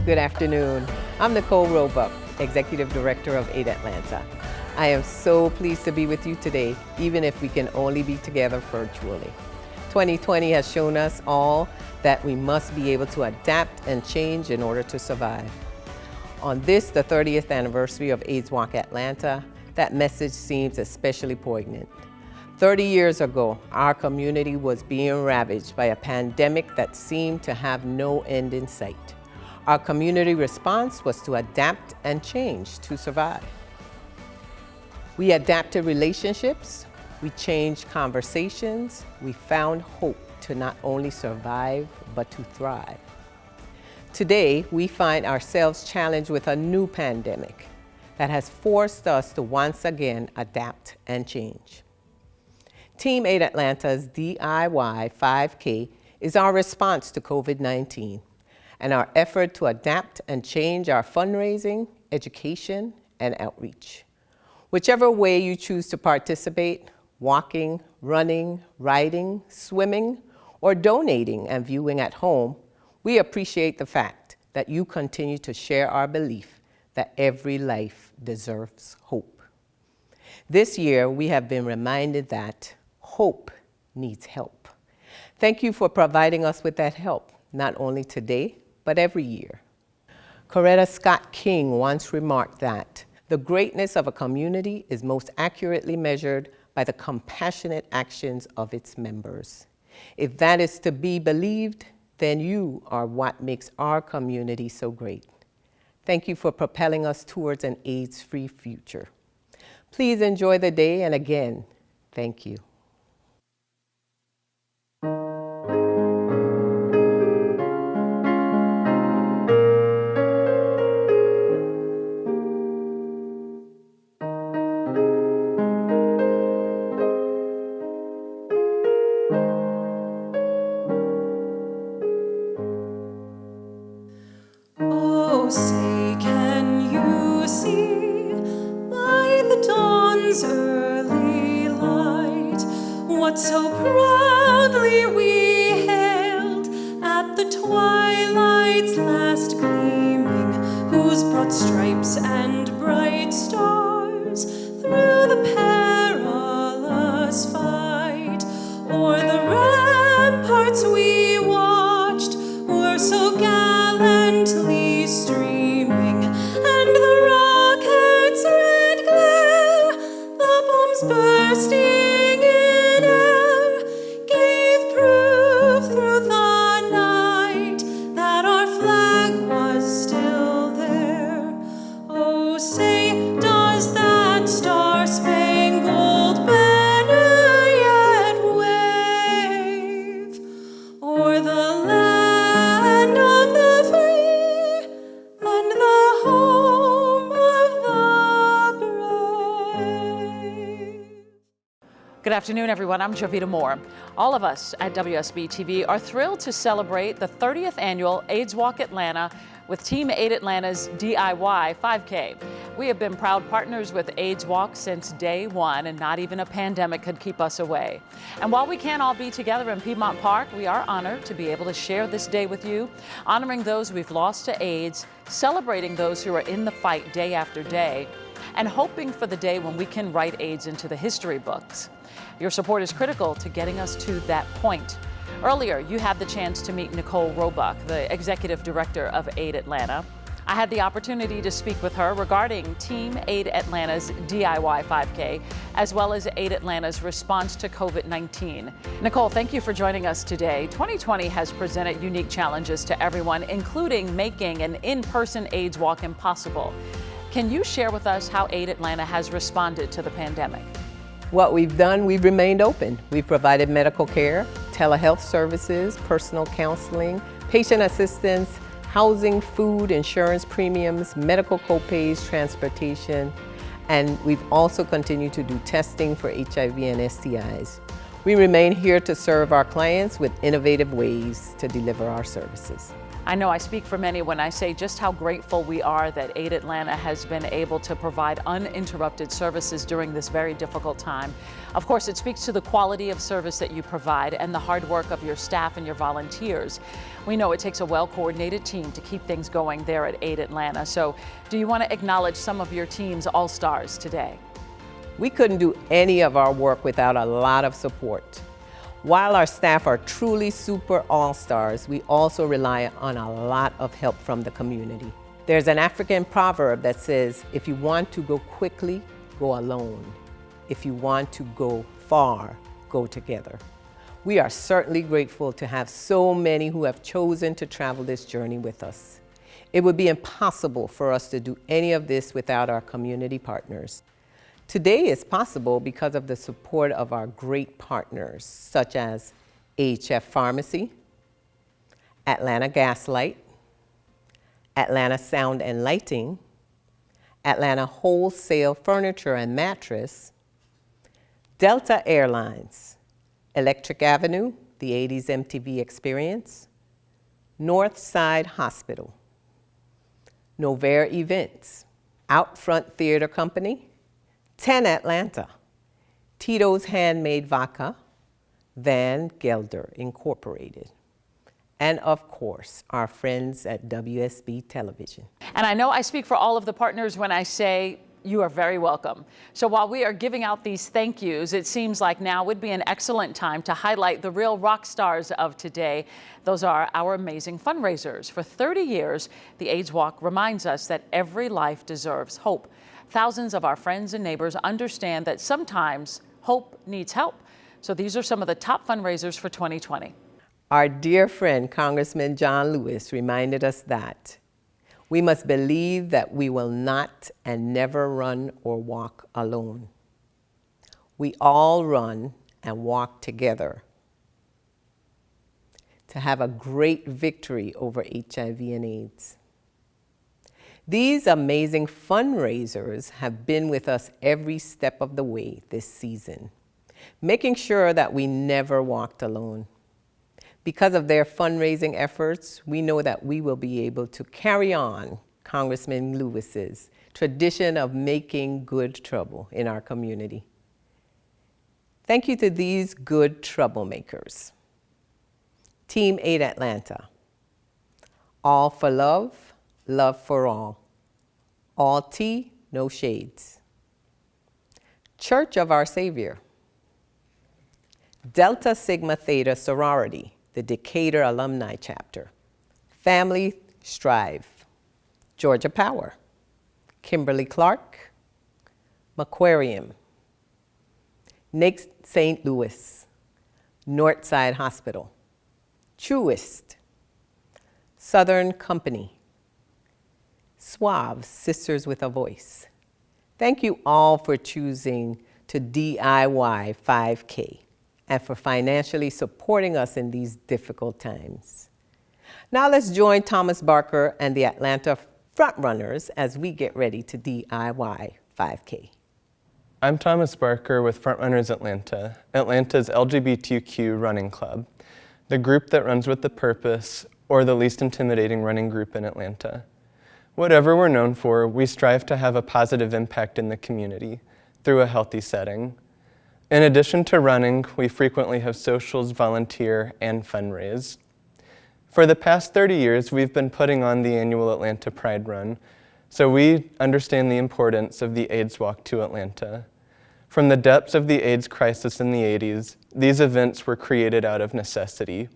Good afternoon. I'm Nicole Roebuck, Executive Director of AID Atlanta. I am so pleased to be with you today, even if we can only be together virtually. 2020 has shown us all that we must be able to adapt and change in order to survive. On this, the 30th anniversary of AIDS Walk Atlanta, that message seems especially poignant. 30 years ago, our community was being ravaged by a pandemic that seemed to have no end in sight. Our community response was to adapt and change to survive. We adapted relationships, we changed conversations, we found hope to not only survive, but to thrive. Today, we find ourselves challenged with a new pandemic that has forced us to once again adapt and change. Team AID Atlanta's DIY 5K is our response to COVID-19 and our effort to adapt and change our fundraising, education, and outreach. Whichever way you choose to participate, walking, running, riding, swimming, or donating and viewing at home, we appreciate the fact that you continue to share our belief that every life deserves hope. This year, we have been reminded that hope needs help. Thank you for providing us with that help, not only today, but every year. Coretta Scott King once remarked that the greatness of a community is most accurately measured by the compassionate actions of its members. If that is to be believed, then you are what makes our community so great. Thank you for propelling us towards an AIDS-free future. Please enjoy the day, and again, thank you. Oh, say, can you see by the dawn's early light what so proudly we hailed at the twilight's last gleaming, whose broad stripes and bright stars through the perilous fight o'er the ramparts we watched were so gallantly streaming, and the rocket's red glare, the bombs bursting in air, gave proof through the night that our flag was still there. Oh, say, does that star-spangled banner yet wave o'er the land of the free and the home of the brave? Good afternoon, everyone. I'm Jovita Moore. All of us at WSB TV are thrilled to celebrate the 30th annual AIDS Walk Atlanta with Team AID Atlanta's DIY 5K. We have been proud partners with AIDS Walk since day one, and not even a pandemic could keep us away. And while we can't all be together in Piedmont Park, we are honored to be able to share this day with you, honoring those we've lost to AIDS, celebrating those who are in the fight day after day, and hoping for the day when we can write AIDS into the history books. Your support is critical to getting us to that point. Earlier, you had the chance to meet Nicole Roebuck, the Executive Director of AID Atlanta. I had the opportunity to speak with her regarding Team AID Atlanta's DIY 5K, as well as AID Atlanta's response to COVID-19. Nicole, thank you for joining us today. 2020 has presented unique challenges to everyone, including making an in-person AIDS Walk impossible. Can you share with us how AID Atlanta has responded to the pandemic? What we've done, we've remained open. We've provided medical care, telehealth services, personal counseling, patient assistance, housing, food, insurance premiums, medical copays, transportation, and we've also continued to do testing for HIV and STIs. We remain here to serve our clients with innovative ways to deliver our services. I know I speak for many when I say just how grateful we are that Aid Atlanta has been able to provide uninterrupted services during this very difficult time. Of course, it speaks to the quality of service that you provide and the hard work of your staff and your volunteers. We know it takes a well-coordinated team to keep things going there at Aid Atlanta. So do you want to acknowledge some of your team's all-stars today? We couldn't do any of our work without a lot of support. While our staff are truly super all-stars, we also rely on a lot of help from the community. There's an African proverb that says, if you want to go quickly, go alone. If you want to go far, go together. We are certainly grateful to have so many who have chosen to travel this journey with us. It would be impossible for us to do any of this without our community partners. Today is possible because of the support of our great partners, such as AHF Pharmacy, Atlanta Gaslight, Atlanta Sound and Lighting, Atlanta Wholesale Furniture and Mattress, Delta Airlines, Electric Avenue, the 80s MTV Experience, Northside Hospital, Novair Events, Outfront Theater Company, 10 Atlanta, Tito's Handmade Vodka, Van Gelder Incorporated, and of course, our friends at WSB Television. And I know I speak for all of the partners when I say you are very welcome. So while we are giving out these thank yous, it seems like now would be an excellent time to highlight the real rock stars of today. Those are our amazing fundraisers. For 30 years, the AIDS Walk reminds us that every life deserves hope. Thousands of our friends and neighbors understand that sometimes hope needs help. So these are some of the top fundraisers for 2020. Our dear friend, Congressman John Lewis, reminded us that we must believe that we will not and never run or walk alone. We all run and walk together to have a great victory over HIV and AIDS. These amazing fundraisers have been with us every step of the way this season, making sure that we never walked alone. Because of their fundraising efforts, we know that we will be able to carry on Congressman Lewis's tradition of making good trouble in our community. Thank you to these good troublemakers. Team Aid Atlanta, All for Love, Love for All. All tea, no shades. Church of Our Savior. Delta Sigma Theta Sorority, the Decatur Alumni Chapter. Family Strive. Georgia Power. Kimberly Clark. Macquarium. NAICS St. Louis. Northside Hospital. Truist. Southern Company. Suave, Sisters with a Voice. Thank you all for choosing to DIY 5K and for financially supporting us in these difficult times. Now let's join Thomas Barker and the Atlanta Frontrunners as we get ready to DIY 5K. I'm Thomas Barker with Frontrunners Atlanta, Atlanta's LGBTQ running club, the group that runs with the purpose or the least intimidating running group in Atlanta. Whatever we're known for, we strive to have a positive impact in the community through a healthy setting. In addition to running, we frequently have socials, volunteer, and fundraise. For the past 30 years, we've been putting on the annual Atlanta Pride Run, so we understand the importance of the AIDS Walk to Atlanta. From the depths of the AIDS crisis in the 80s, these events were created out of necessity.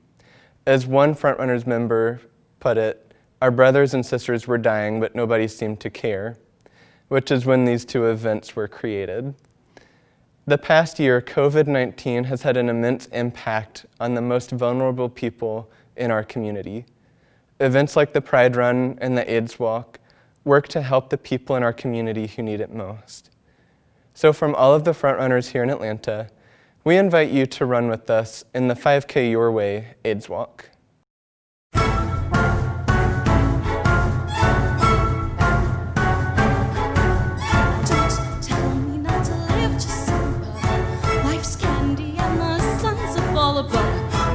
As one Frontrunners member put it, our brothers and sisters were dying, but nobody seemed to care, which is when these two events were created. The past year, COVID-19 has had an immense impact on the most vulnerable people in our community. Events like the Pride Run and the AIDS Walk work to help the people in our community who need it most. So from all of the Frontrunners here in Atlanta, we invite you to run with us in the 5K Your Way AIDS Walk.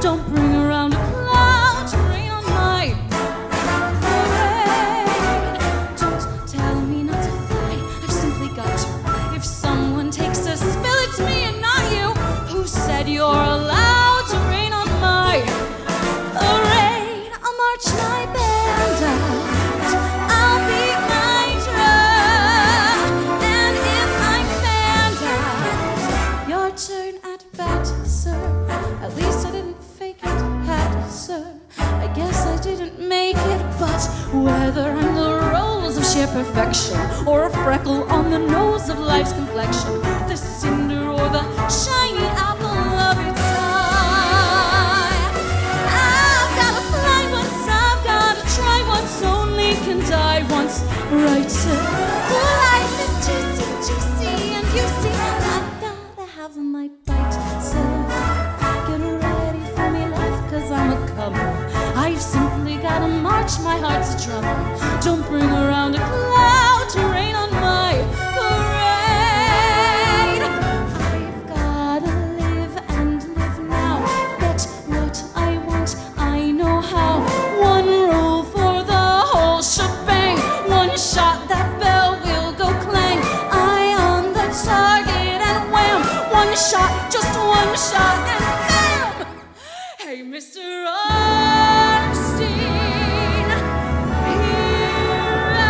Don't bring around a cloud to rain on my whether I'm the rose of sheer perfection or a freckle on the nose of life's complexion, the cinder or the shiny apple of its eye. I've gotta fly once, I've gotta try once, only can die once, right, sir? Life is juicy, juicy, and you see, I've gotta have my bite, sir. Get ready for me, love, 'cause I'm a comer. I've simply gotta march, my heart's a drummer. Don't bring around a cloud to rain on my parade. I've gotta live and live now. Get what I want, I know how. One roll for the whole shebang. One shot, that bell will go clang. Eye on the target and wham. One shot, just one shot and bam. Hey, Mr. Arnstein, here I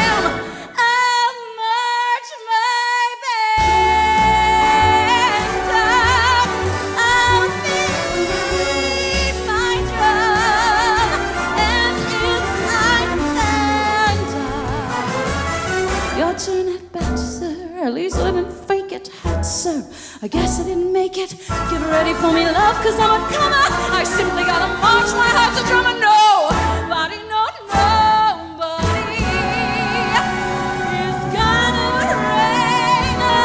am. I'll march my band up. I'll beat my drum. And if I'm your turn at bat, sir. At least I didn't fake it, hat, sir. I guess I didn't make it. Get ready for me, love, 'cause I'm a comer. I simply gotta march, my heart's a drummer. Nobody, no, nobody is gonna rain on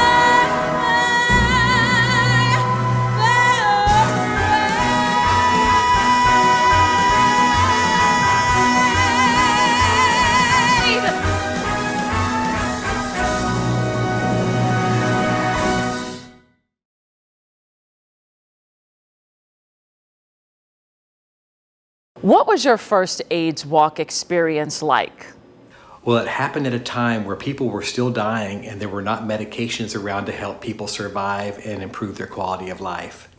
What was your first AIDS walk experience like? Well, it happened at a time where people were still dying and there were not medications around to help people survive and improve their quality of life.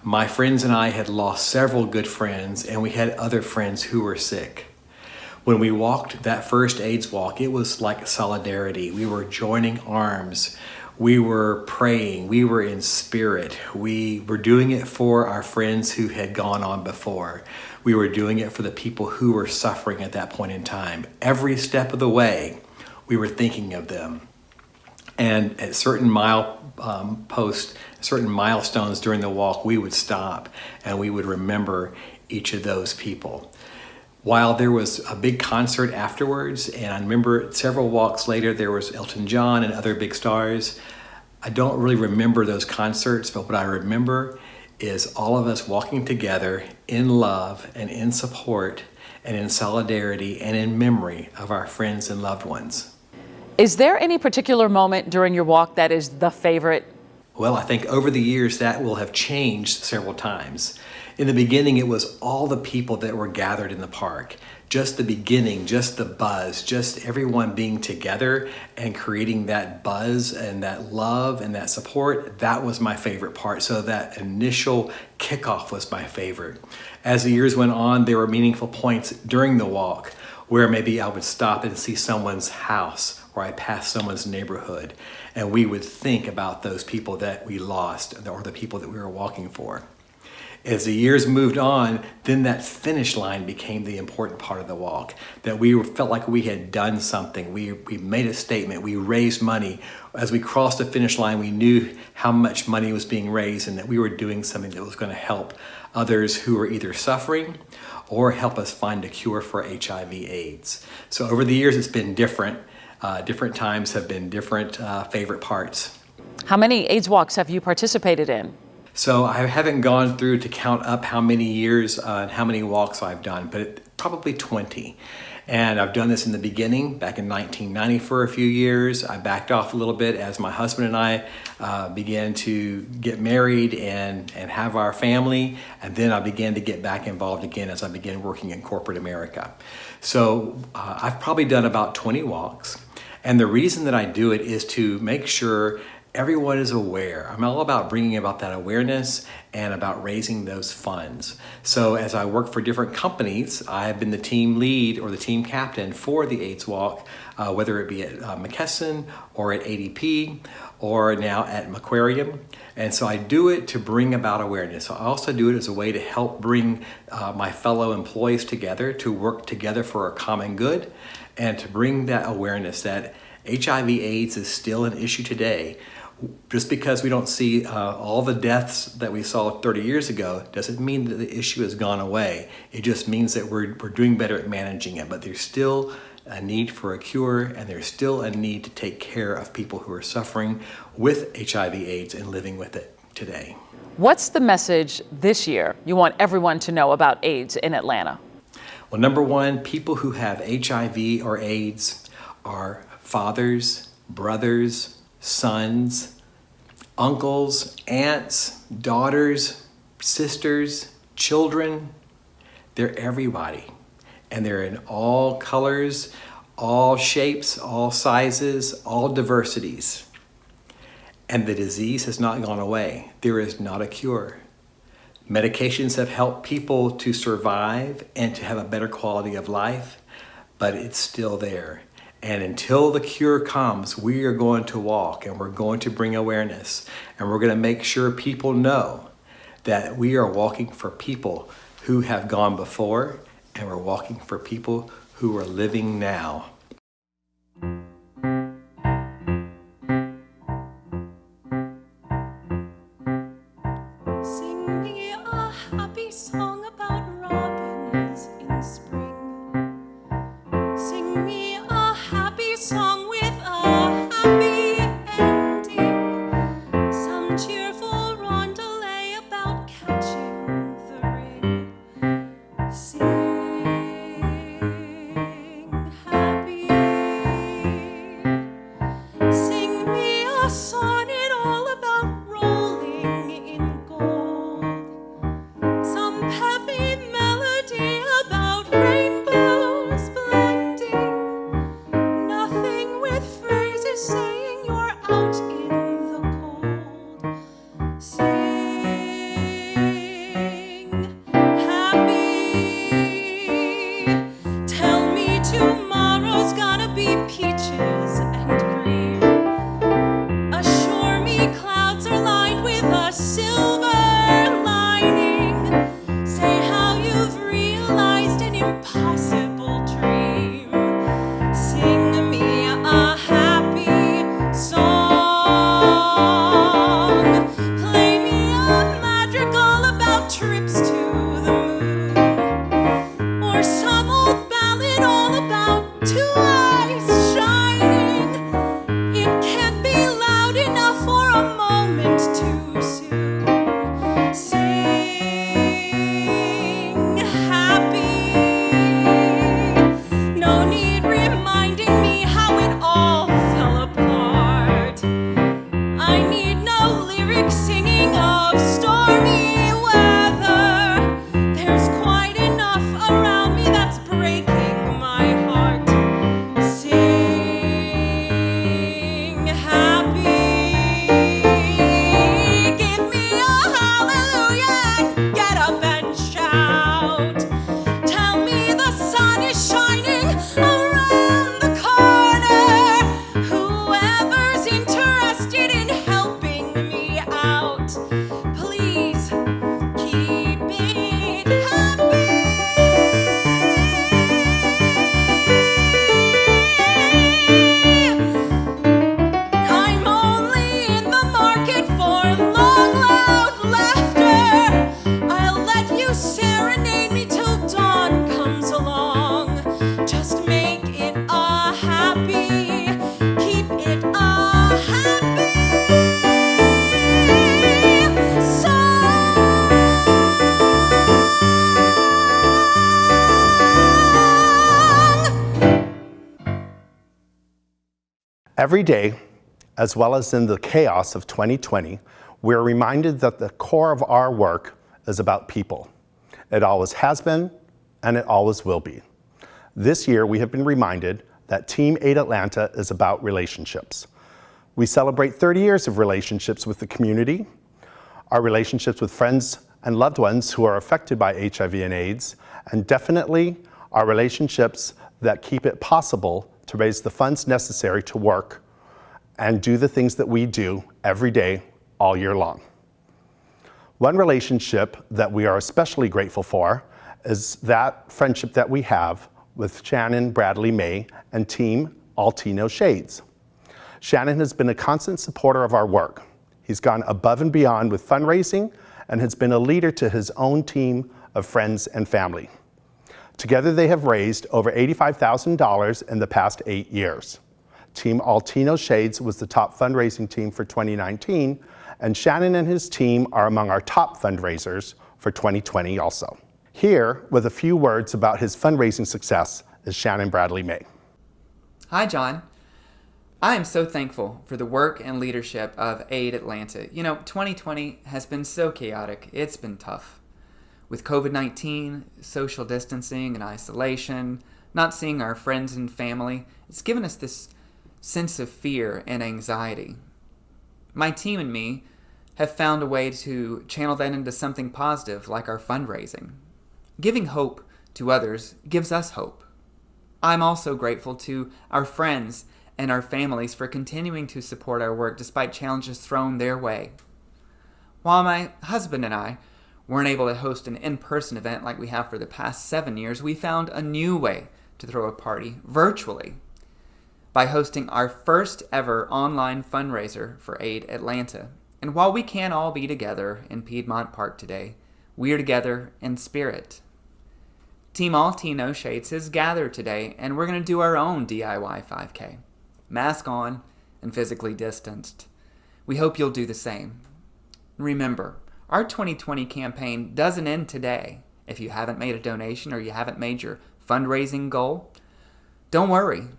My friends and I had lost several good friends, and we had other friends who were sick. When we walked that first AIDS walk, it was like solidarity. We were joining arms. We were praying. We were in spirit. We were doing it for our friends who had gone on before. We were doing it for the people who were suffering at that point in time. Every step of the way, we were thinking of them. And at certain certain milestones during the walk, we would stop and we would remember each of those people. While there was a big concert afterwards, and I remember several walks later, there was Elton John and other big stars. I don't really remember those concerts, but what I remember is all of us walking together in love and in support and in solidarity and in memory of our friends and loved ones. Is there any particular moment during your walk that is the favorite? Well, I think over the years that will have changed several times. In the beginning, it was all the people that were gathered in the park. Just the beginning, just the buzz, just everyone being together and creating that buzz and that love and that support. That was my favorite part. So that initial kickoff was my favorite. As the years went on, there were meaningful points during the walk where maybe I would stop and see someone's house, or I passed someone's neighborhood, and we would think about those people that we lost or the people that we were walking for. As the years moved on, then that finish line became the important part of the walk, that we felt like we had done something. We made a statement, we raised money. As we crossed the finish line, we knew how much money was being raised and that we were doing something that was going to help others who were either suffering or help us find a cure for HIV/AIDS. So over the years, it's been different. Different times have been different favorite parts. How many AIDS walks have you participated in? So I haven't gone through to count up how many years and how many walks I've done, but probably 20. And I've done this in the beginning, back in 1990 for a few years. I backed off a little bit as my husband and I began to get married and have our family. And then I began to get back involved again as I began working in corporate America. So I've probably done about 20 walks. And the reason that I do it is to make sure everyone is aware. I'm all about bringing about that awareness and about raising those funds. So as I work for different companies, I have been the team lead or the team captain for the AIDS Walk, whether it be at McKesson or at ADP or now at Macquarium. And so I do it to bring about awareness. I also do it as a way to help bring my fellow employees together to work together for a common good and to bring that awareness that HIV/AIDS is still an issue today. Just because we don't see all the deaths that we saw 30 years ago doesn't mean that the issue has gone away. It just means that we're doing better at managing it. But there's still a need for a cure, and there's still a need to take care of people who are suffering with HIV/AIDS and living with it today. What's the message this year you want everyone to know about AIDS in Atlanta? Well, number one, people who have HIV or AIDS are fathers, brothers, sons, uncles, aunts, daughters, sisters, children. They're everybody. And they're in all colors, all shapes, all sizes, all diversities. And the disease has not gone away. There is not a cure. Medications have helped people to survive and to have a better quality of life, but it's still there. And until the cure comes, we are going to walk and we're going to bring awareness and we're going to make sure people know that we are walking for people who have gone before and we're walking for people who are living now. Sing me a happy song about robins in spring. Sing me a happy song with a happy ending. Some cheerful rondelay about catching the ring. Sing happy. Sing me a sonnet all about rolling in gold. Some peppy melody about rainbows blending. Nothing with phrases saying you're out in the cold. Sing happy. Tell me tomorrow's gonna be peaches and cream. Assure me clouds are lined with a silver lining. Say how you've realized an impossible dream. Sing me a happy song. Play me a madrigal about trips to the moon. Or some old ballad all about two eyes shining. It can't be loud enough for a moment too soon. Sing happy. No need reminding me how it all fell apart. I need no lyrics singing of stormy weather. There's quite enough around me that's breaking my heart. Sing happy. Give me a hallelujah and get up and shout. Tell me the sun is shining around the corner. Whoever's interested in helping me out, please keep it happy. I'm only in the market for long, loud laughter. I'll let you serenade me till dawn comes along. Just make it a happy, keep it a happy song. Every day, as well as in the chaos of 2020, we're reminded that the core of our work is about people. It always has been, and it always will be. This year, we have been reminded that Team 8 Atlanta is about relationships. We celebrate 30 years of relationships with the community, our relationships with friends and loved ones who are affected by HIV and AIDS, and definitely our relationships that keep it possible to raise the funds necessary to work and do the things that we do every day, all year long. One relationship that we are especially grateful for is that friendship that we have with Shannon Bradley May and Team Altino Shades. Shannon has been a constant supporter of our work. He's gone above and beyond with fundraising and has been a leader to his own team of friends and family. Together they have raised over $85,000 in the past 8 years. Team Altino Shades was the top fundraising team for 2019, and Shannon and his team are among our top fundraisers for 2020 also. Here, with a few words about his fundraising success, is Shannon Bradley May. Hi, John. I am so thankful for the work and leadership of AID Atlanta. 2020 has been so chaotic. It's been tough. With COVID-19, social distancing and isolation, not seeing our friends and family, it's given us this sense of fear and anxiety. My team and me have found a way to channel that into something positive, like our fundraising. Giving hope to others gives us hope. I'm also grateful to our friends and our families for continuing to support our work despite challenges thrown their way. While my husband and I weren't able to host an in-person event like we have for the past 7 years, we found a new way to throw a party virtually by hosting our first ever online fundraiser for AID Atlanta. And while we can't all be together in Piedmont Park today, we are together in spirit. Team Altino Shades has gathered today, and we're going to do our own DIY 5K. Mask on and physically distanced. We hope you'll do the same. Remember, our 2020 campaign doesn't end today. If you haven't made a donation or you haven't made your fundraising goal, don't worry.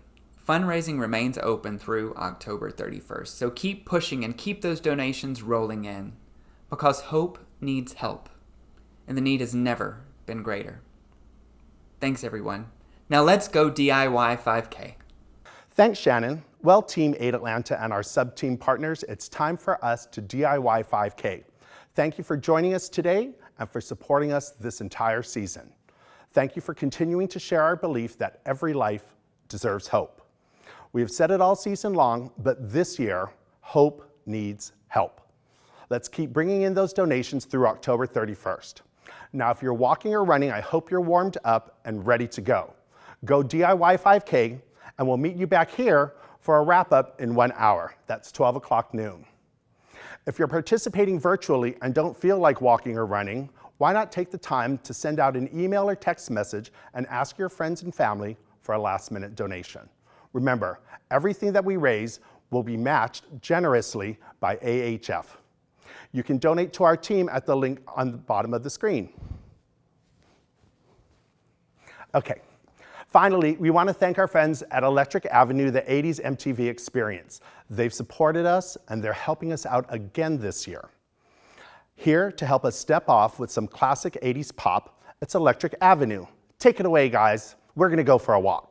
Fundraising remains open through October 31st. So keep pushing and keep those donations rolling in, because hope needs help, and the need has never been greater. Thanks, everyone. Now let's go DIY 5K. Thanks, Shannon. Well, Team AID Atlanta and our sub-team partners, it's time for us to DIY 5K. Thank you for joining us today and for supporting us this entire season. Thank you for continuing to share our belief that every life deserves hope. We have said it all season long, but this year, hope needs help. Let's keep bringing in those donations through October 31st. Now, if you're walking or running, I hope you're warmed up and ready to go. Go DIY 5K, and we'll meet you back here for a wrap-up in 1 hour. That's 12 o'clock noon. If you're participating virtually and don't feel like walking or running, why not take the time to send out an email or text message and ask your friends and family for a last-minute donation. Remember, everything that we raise will be matched generously by AHF. You can donate to our team at the link on the bottom of the screen. Okay. Finally, we want to thank our friends at Electric Avenue, the 80s MTV Experience. They've supported us, and they're helping us out again this year. Here to help us step off with some classic 80s pop, it's Electric Avenue. Take it away, guys. We're going to go for a walk.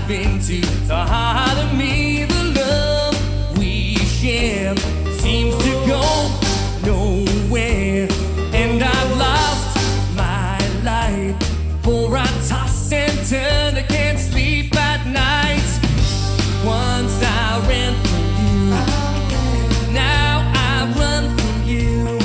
dive into the heart of me. The love we share seems to go nowhere, and I've lost my light. For I toss and turn, I can't sleep at night. Once I ran from you, now I run from you.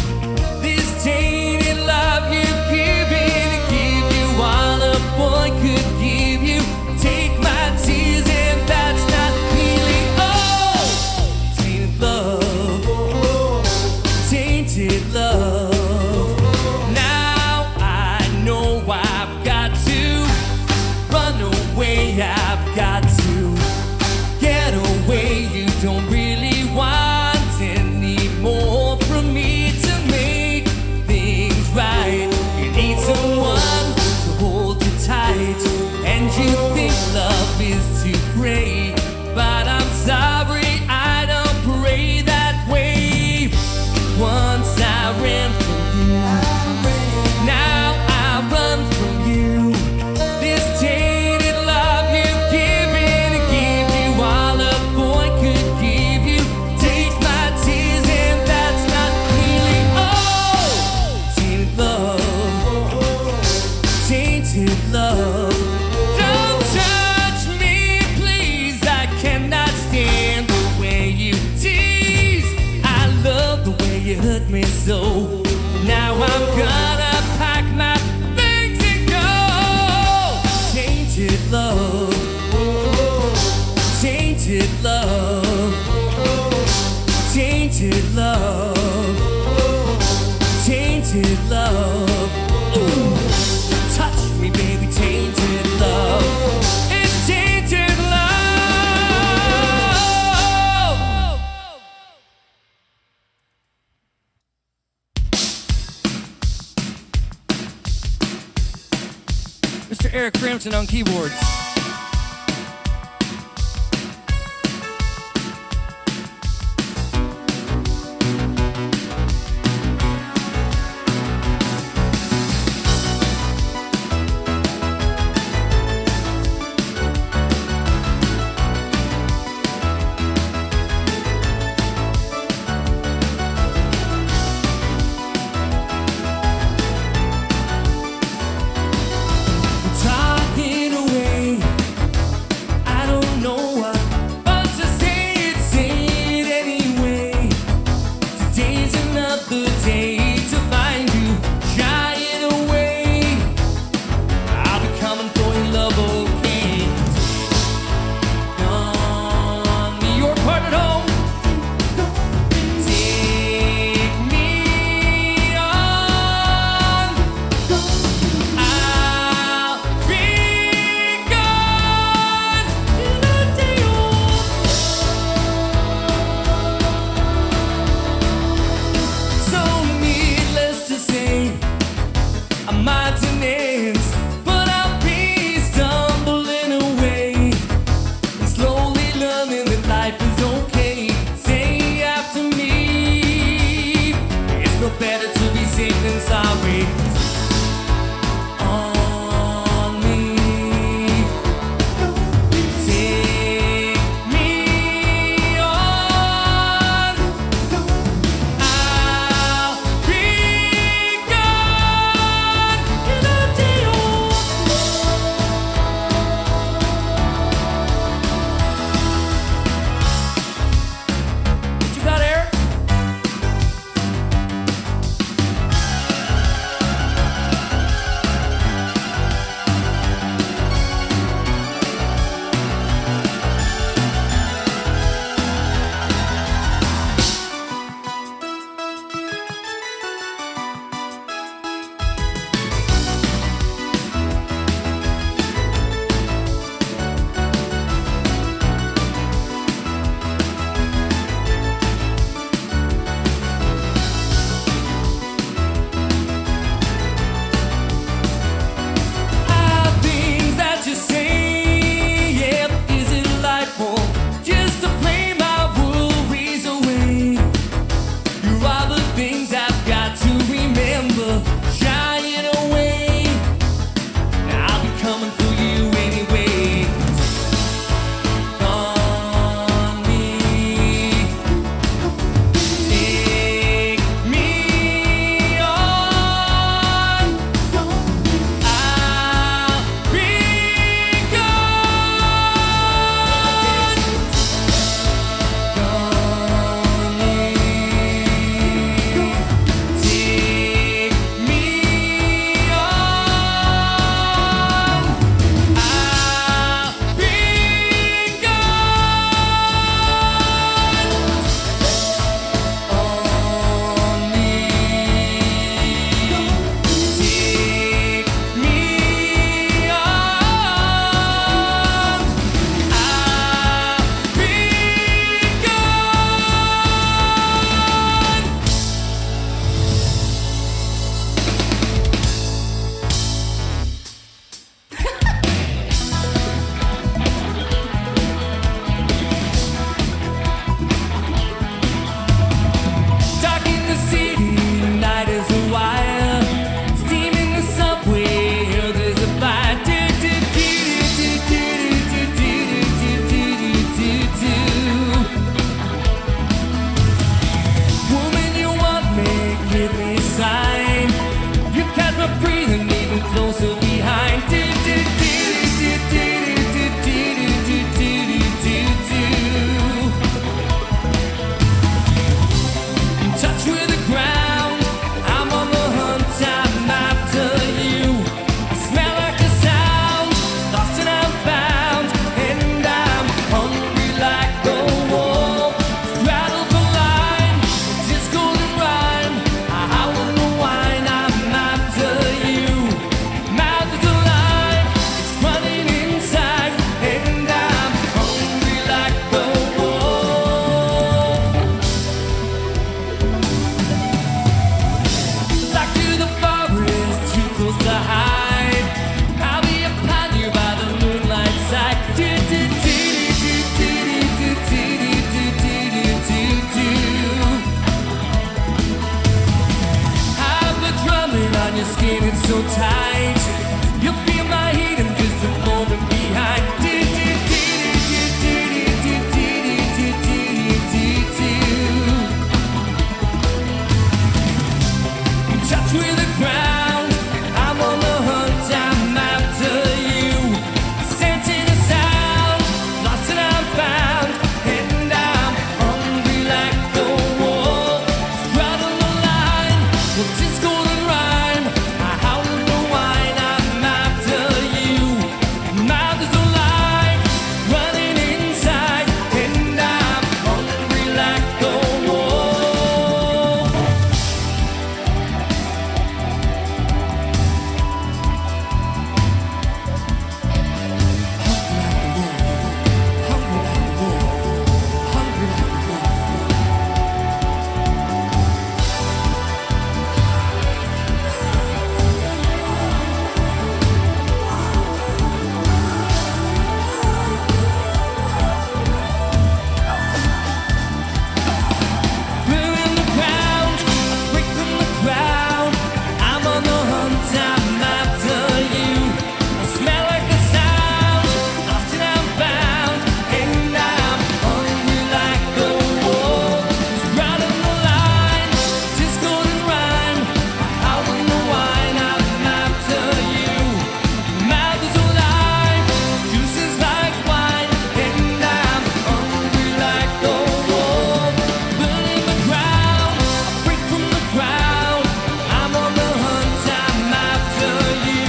This tainted love you've given, to give you all a boy could give you. Take my tears and that's not healing. Oh, tainted love, tainted love. Now I know I've got to run away, I've got to get away. You don't really want any more from me to make things right. You need someone to hold you tight, and you think love is to pray, but I'm sorry, I don't pray that way. Once I ran from you, now I run from you. This tainted love you've given, to give you all a boy could give you. Take my tears and that's not healing. Oh, tainted love, tainted love. Don't touch me, please, I cannot stand the way you tease. I love the way you hurt me so. Now I'm gonna pack my things and go. Tainted love, tainted love, tainted love, tainted love. Ooh, touch me, baby, tainted love. It's tainted love. Mr. Eric Crampton on keyboards. Talking away tight. You'll feel my heat in just a moment behind. Touch with the ground, I'm on the hunt, I'm after you. Scenting a sound, lost and I'm found, and I'm hungry like the wolf. Right on the line, with this golden rhyme, I howl in the wine, I'm after you. Mouth is alive, running inside, and I'm hungry like the wolf. Burn the ground, break from the crowd. I'm on the hunt, I'm after you. I smell like a sound, lost and I'm found, and I'm hungry like the wolf. Right on the line, this golden rhyme. I howl in the wine, I'm after you. Mouth is alive, juice is like wine, and I'm hungry like the wolf. Burning the ground, I break from the crowd. I'm on the hunt, I'm after you.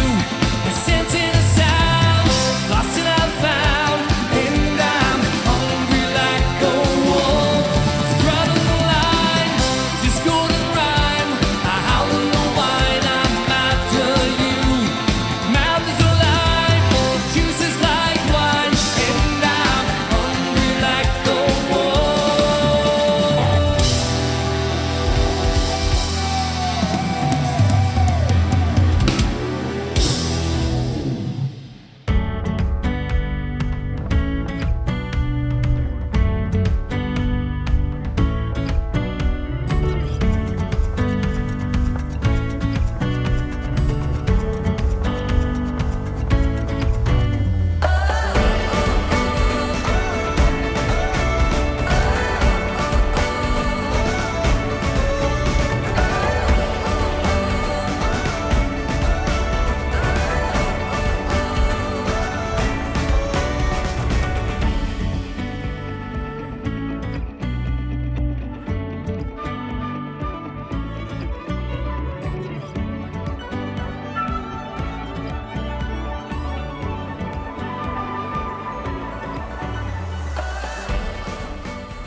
Scenting a sound, lost and I'm found, and I'm hungry like the wolf. Right on the line, this golden rhyme. I howl in the wine, I'm after you. Mouth is alive, juice is like wine, and I'm hungry like the wolf.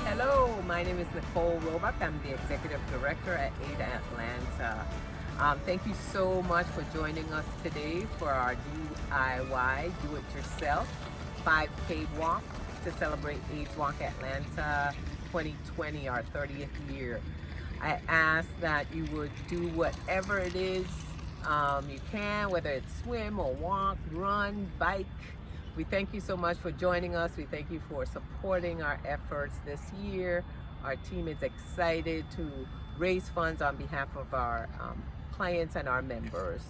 Hello, my name is Nicole Roebuck. I'm the Executive Director at AID Atlanta. Thank you so much for joining us today for our DIY, Do-It-Yourself 5K walk to celebrate AIDS Walk Atlanta 2020, our 30th year. I ask that you would do whatever it is you can, whether it's swim or walk, run, bike. We thank you so much for joining us. We thank you for supporting our efforts this year. Our team is excited to raise funds on behalf of our clients and our members.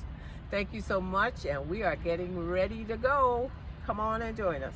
Thank you so much, and we are getting ready to go. Come on and join us.